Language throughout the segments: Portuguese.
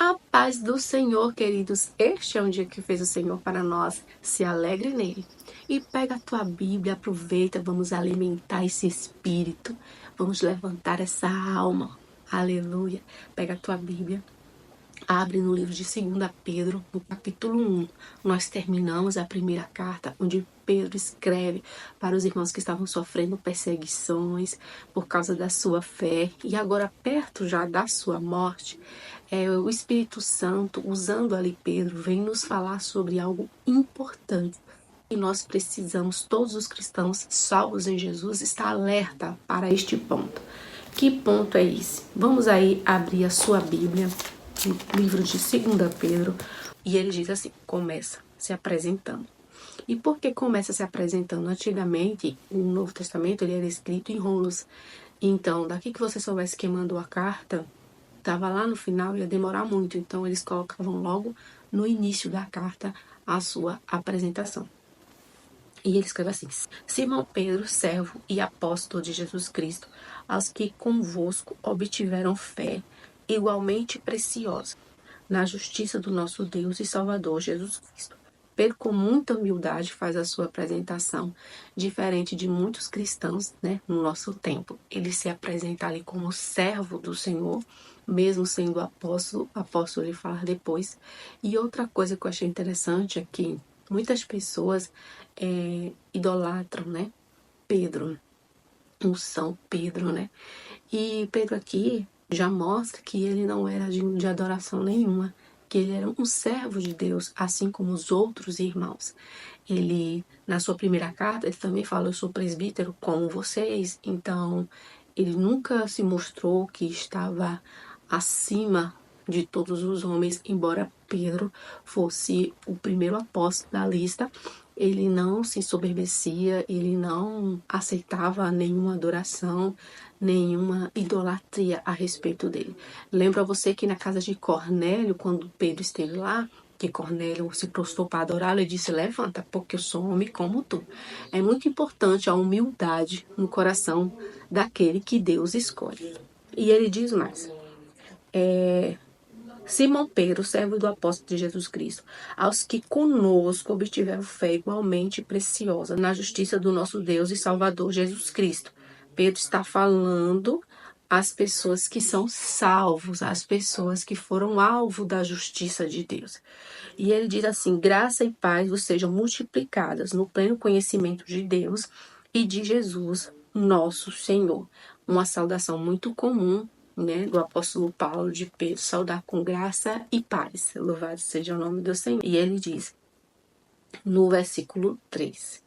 A paz do Senhor, queridos. Este é um dia que fez o Senhor para nós. Se alegre nele. E pega a tua Bíblia, aproveita, vamos alimentar esse espírito. Vamos levantar essa alma. Aleluia. Pega a tua Bíblia. Abre no livro de 2 Pedro, no capítulo 1. Nós terminamos a primeira carta, onde Pedro escreve para os irmãos que estavam sofrendo perseguições por causa da sua fé. E agora, perto já da sua morte, o Espírito Santo, usando ali Pedro, vem nos falar sobre algo importante. E nós precisamos, todos os cristãos salvos em Jesus, estar alerta para este ponto. Que ponto é esse? Vamos aí abrir a sua Bíblia, no livro de 2 Pedro, e ele diz assim, começa se apresentando. E por que começa se apresentando? Antigamente, o Novo Testamento ele era escrito em rolos. Então, daqui que você soubesse quem mandou a carta, estava lá no final, ia demorar muito. Então, eles colocavam logo no início da carta a sua apresentação. E ele escreve assim: Simão Pedro, servo e apóstolo de Jesus Cristo, aos que convosco obtiveram fé igualmente preciosa, na justiça do nosso Deus e Salvador Jesus Cristo. Pedro, com muita humildade, faz a sua apresentação, diferente de muitos cristãos, no nosso tempo. Ele se apresenta ali como servo do Senhor, mesmo sendo apóstolo ele fala depois. E outra coisa que eu achei interessante é que muitas pessoas idolatram, Pedro, um São Pedro, E Pedro aqui já mostra que ele não era de adoração nenhuma, que ele era um servo de Deus, assim como os outros irmãos. Ele, na sua primeira carta, ele também fala, eu sou presbítero como vocês, então ele nunca se mostrou que estava acima de todos os homens, embora Pedro fosse o primeiro apóstolo da lista, ele não se ensoberbecia, ele não aceitava nenhuma adoração, nenhuma idolatria a respeito dele. Lembra você que na casa de Cornélio, quando Pedro esteve lá, que Cornélio se prostrou para adorá-lo e disse, levanta, porque eu sou um homem como tu. É muito importante a humildade no coração daquele que Deus escolhe. E ele diz mais, Simão Pedro, servo do apóstolo de Jesus Cristo, aos que conosco obtiveram fé igualmente preciosa na justiça do nosso Deus e Salvador Jesus Cristo. Pedro está falando às pessoas que são salvos, às pessoas que foram alvo da justiça de Deus. E ele diz assim, graça e paz vos sejam multiplicadas no pleno conhecimento de Deus e de Jesus, nosso Senhor. Uma saudação muito comum, do apóstolo Paulo de Pedro, saudar com graça e paz. Louvado seja o nome do Senhor. E ele diz, no versículo 3,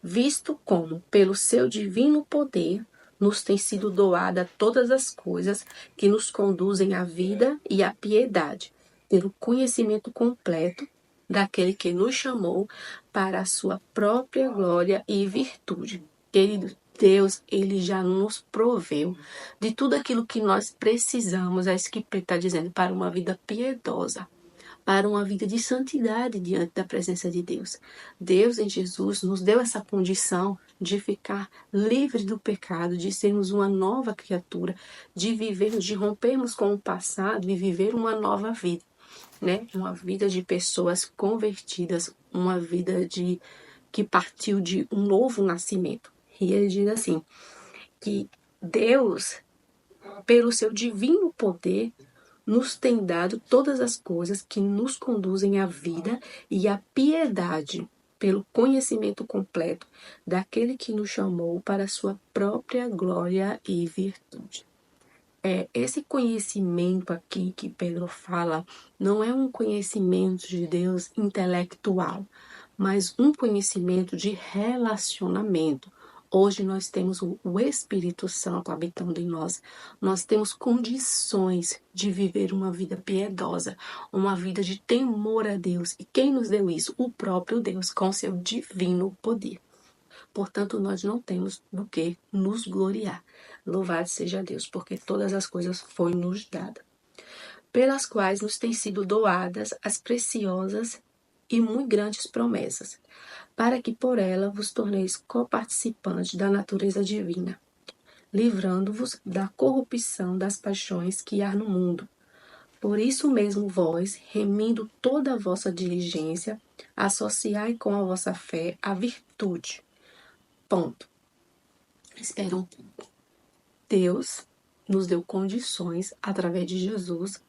visto como, pelo seu divino poder, nos tem sido doada todas as coisas que nos conduzem à vida e à piedade, pelo conhecimento completo daquele que nos chamou para a sua própria glória e virtude. Querido Deus, ele já nos proveu de tudo aquilo que nós precisamos, é isso que Pedro está dizendo, para uma vida piedosa, para uma vida de santidade diante da presença de Deus. Deus em Jesus nos deu essa condição de ficar livres do pecado, de sermos uma nova criatura, de vivermos, de rompermos com o passado e viver uma nova vida, Uma vida de pessoas convertidas, uma vida que partiu de um novo nascimento. E ele diz assim, que Deus, pelo seu divino poder, nos tem dado todas as coisas que nos conduzem à vida e à piedade, pelo conhecimento completo daquele que nos chamou para a sua própria glória e virtude. Esse conhecimento aqui que Pedro fala não é um conhecimento de Deus intelectual, mas um conhecimento de relacionamento. Hoje nós temos o Espírito Santo habitando em nós. Nós temos condições de viver uma vida piedosa, uma vida de temor a Deus. E quem nos deu isso? O próprio Deus, com seu divino poder. Portanto, nós não temos do que nos gloriar. Louvado seja Deus, porque todas as coisas foram nos dadas, pelas quais nos têm sido doadas as preciosas e muito grandes promessas, para que por ela vos torneis coparticipantes da natureza divina, livrando-vos da corrupção das paixões que há no mundo. Por isso mesmo vós, remindo toda a vossa diligência, associai com a vossa fé a virtude. Ponto. Espera um pouco. Deus nos deu condições, através de Jesus,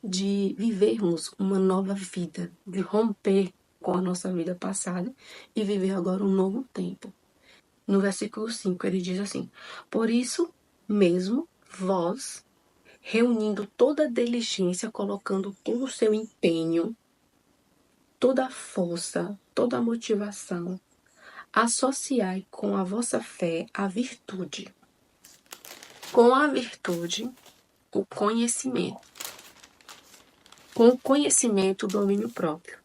de vivermos uma nova vida, de romper com a nossa vida passada e viver agora um novo tempo. No versículo 5 ele diz assim: por isso mesmo vós, reunindo toda a diligência, colocando todo o seu empenho, toda a força, toda a motivação, associai com a vossa fé a virtude. Com a virtude, o conhecimento. Com o conhecimento, o domínio próprio.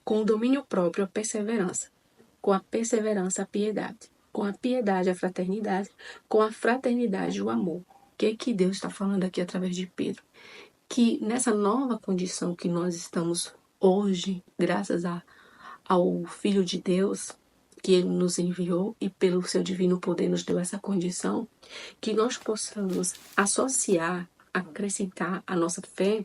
Com o domínio próprio, a perseverança. Com a perseverança, a piedade. Com a piedade, a fraternidade. Com a fraternidade, o amor. O que Deus está falando aqui através de Pedro? Que nessa nova condição que nós estamos hoje, graças ao Filho de Deus, que Ele nos enviou e pelo seu divino poder nos deu essa condição, que nós possamos associar, acrescentar à nossa fé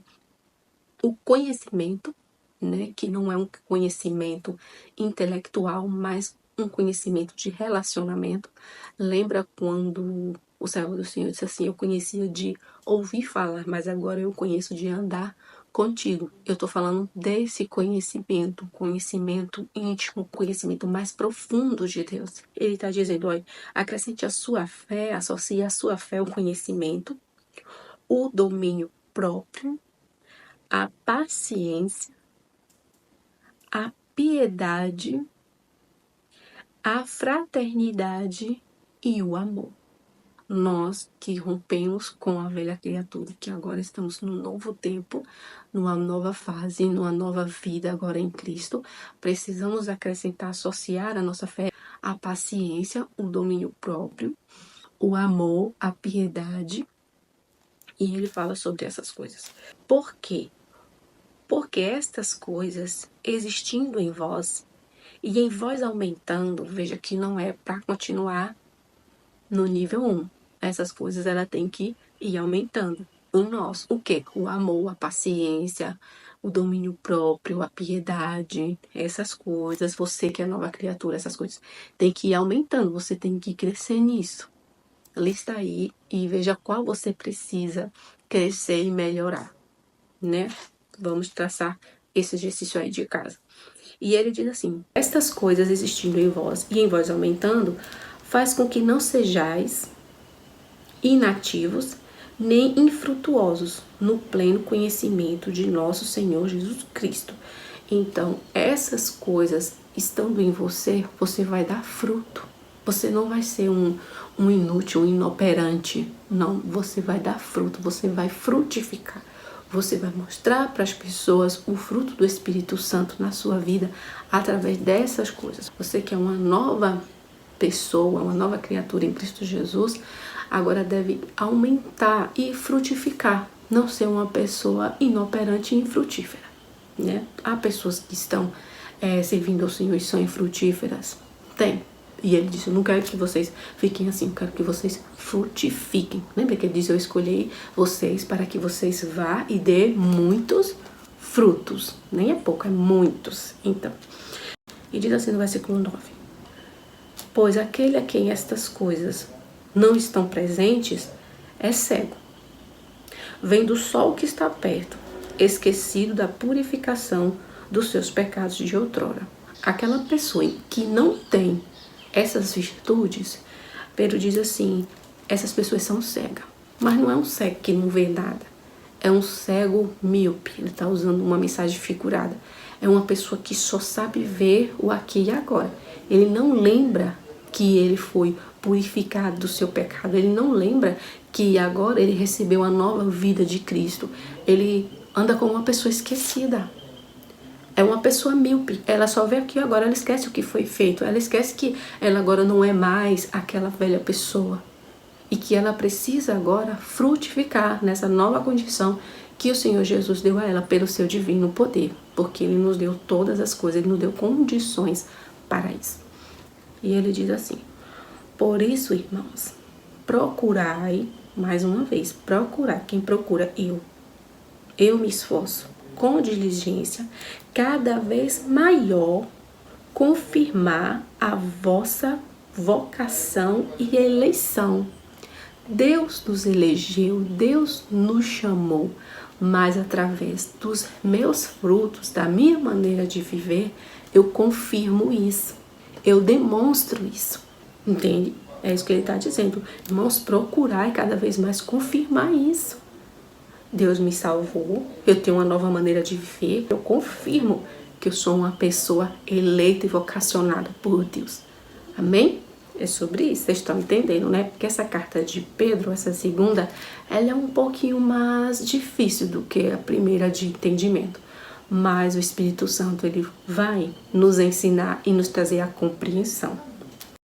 o conhecimento, né, que não é um conhecimento intelectual, mas um conhecimento de relacionamento. Lembra quando o servo do Senhor disse assim: eu conhecia de ouvir falar, mas agora eu conheço de andar contigo. Eu estou falando desse conhecimento, conhecimento íntimo, conhecimento mais profundo de Deus. Ele está dizendo: olha, acrescente a sua fé, associe a sua fé ao conhecimento, o domínio próprio, a paciência, a piedade, a fraternidade e o amor. Nós que rompemos com a velha criatura, que agora estamos num novo tempo, numa nova fase, numa nova vida agora em Cristo, precisamos acrescentar, associar a nossa fé a paciência, o domínio próprio, o amor, a piedade. E ele fala sobre essas coisas. Por quê? Porque estas coisas existindo em vós e em vós aumentando, veja que não é para continuar no nível 1. Essas coisas ela tem que ir aumentando. Em nós, o quê? O amor, a paciência, o domínio próprio, a piedade, essas coisas. Você que é nova criatura, essas coisas tem que ir aumentando. Você tem que crescer nisso. Lista aí e veja qual você precisa crescer e melhorar, né? Vamos traçar esse exercício aí de casa. E ele diz assim: estas coisas existindo em vós e em vós aumentando, faz com que não sejais inativos nem infrutuosos no pleno conhecimento de nosso Senhor Jesus Cristo. Então, essas coisas estando em você, você vai dar fruto. Você não vai ser um inútil, um inoperante. Não, você vai dar fruto, você vai frutificar. Você vai mostrar para as pessoas o fruto do Espírito Santo na sua vida através dessas coisas. Você que é uma nova pessoa, uma nova criatura em Cristo Jesus, agora deve aumentar e frutificar. Não ser uma pessoa inoperante e infrutífera, né? Há pessoas que estão servindo ao Senhor e são infrutíferas. Tem. E ele disse: eu não quero que vocês fiquem assim, eu quero que vocês frutifiquem. Lembra que ele diz: eu escolhi vocês para que vocês vá e dê muitos frutos. Nem é pouco, é muitos. Então, e diz assim no versículo 9: pois aquele a quem estas coisas não estão presentes é cego, vendo o sol que está perto, esquecido da purificação dos seus pecados de outrora. Aquela pessoa que não tem essas virtudes, Pedro diz assim: essas pessoas são cegas. Mas não é um cego que não vê nada. É um cego míope. Ele está usando uma mensagem figurada. É uma pessoa que só sabe ver o aqui e agora. Ele não lembra que ele foi purificado do seu pecado. Ele não lembra que agora ele recebeu a nova vida de Cristo. Ele anda como uma pessoa esquecida. É uma pessoa míope, ela só vê aqui agora, ela esquece o que foi feito, ela esquece que ela agora não é mais aquela velha pessoa e que ela precisa agora frutificar nessa nova condição que o Senhor Jesus deu a ela pelo seu divino poder, porque Ele nos deu todas as coisas, Ele nos deu condições para isso. E Ele diz assim: por isso, irmãos, procurai, mais uma vez, procurar, quem procura? Eu. eu me esforço com diligência, cada vez maior, confirmar a vossa vocação e eleição. Deus nos elegeu, Deus nos chamou, mas através dos meus frutos, da minha maneira de viver, eu confirmo isso, eu demonstro isso, entende? É isso que ele está dizendo. Irmãos, procurar e cada vez mais confirmar isso. Deus me salvou, eu tenho uma nova maneira de viver, eu confirmo que eu sou uma pessoa eleita e vocacionada por Deus. Amém? É sobre isso, vocês estão entendendo, né? Porque essa carta de Pedro, essa segunda, ela é um pouquinho mais difícil do que a primeira de entendimento. Mas o Espírito Santo, ele vai nos ensinar e nos trazer a compreensão.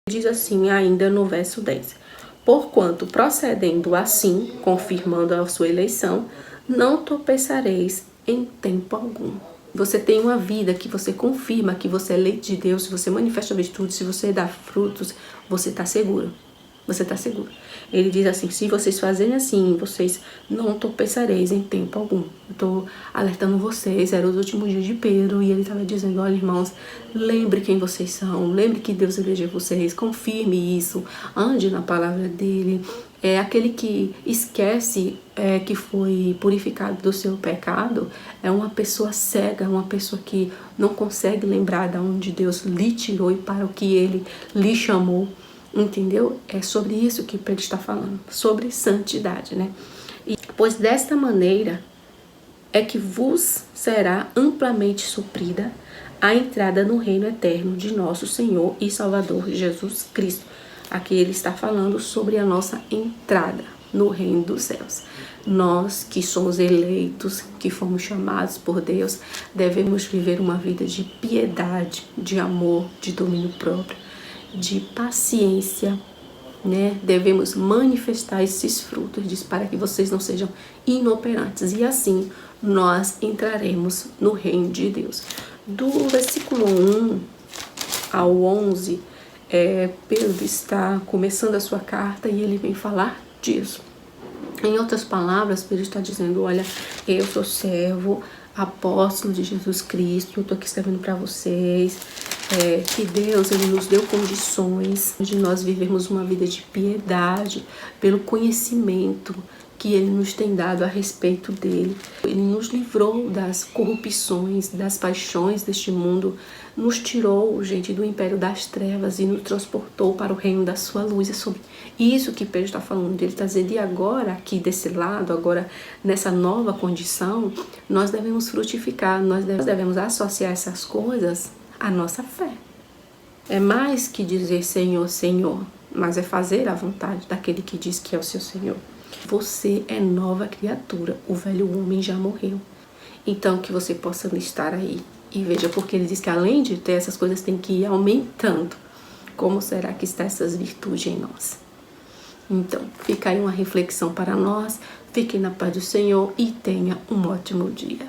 Diz assim, ainda no verso 10. Porquanto, procedendo assim, confirmando a sua eleição, não tropeçareis em tempo algum. Você tem uma vida que você confirma que você é eleito de Deus, se você manifesta virtude, se você dá frutos, você está seguro. Você está seguro. Ele diz assim, se vocês fazerem assim, vocês não tropeçareis em tempo algum. Estou alertando vocês, eram os últimos dias de Pedro, e ele estava dizendo, olha irmãos, lembre quem vocês são, lembre que Deus elegeu vocês, confirme isso, ande na palavra dele. É aquele que esquece que foi purificado do seu pecado, é uma pessoa cega, uma pessoa que não consegue lembrar de onde Deus lhe tirou e para o que ele lhe chamou. Entendeu? É sobre isso que Pedro está falando, sobre santidade, né? E, pois desta maneira é que vos será amplamente suprida a entrada no reino eterno de nosso Senhor e Salvador Jesus Cristo. Aqui ele está falando sobre a nossa entrada no reino dos céus. Nós que somos eleitos, que fomos chamados por Deus, devemos viver uma vida de piedade, de amor, de domínio próprio, de paciência, né? Devemos manifestar esses frutos, diz, para que vocês não sejam inoperantes, e assim nós entraremos no reino de Deus. Do versículo 1 ao 11, Pedro está começando a sua carta e ele vem falar disso. Em outras palavras, Pedro está dizendo, olha, eu sou servo, apóstolo de Jesus Cristo, eu estou aqui escrevendo para vocês, que Deus ele nos deu condições de nós vivermos uma vida de piedade pelo conhecimento que ele nos tem dado a respeito dele. Ele nos livrou das corrupções, das paixões deste mundo, nos tirou, gente, do império das trevas e nos transportou para o reino da sua luz. É sobre isso que Pedro está falando. Ele está dizendo, e agora aqui desse lado, agora nessa nova condição, nós devemos frutificar, nós devemos associar essas coisas à nossa fé. É mais que dizer Senhor, Senhor, mas é fazer a vontade daquele que diz que é o seu Senhor. Você é nova criatura, o velho homem já morreu. Então que você possa estar aí e veja, porque ele diz que além de ter essas coisas tem que ir aumentando. Como será que está essas virtudes em nós? Então, fica aí uma reflexão para nós. Fique na paz do Senhor e tenha um ótimo dia.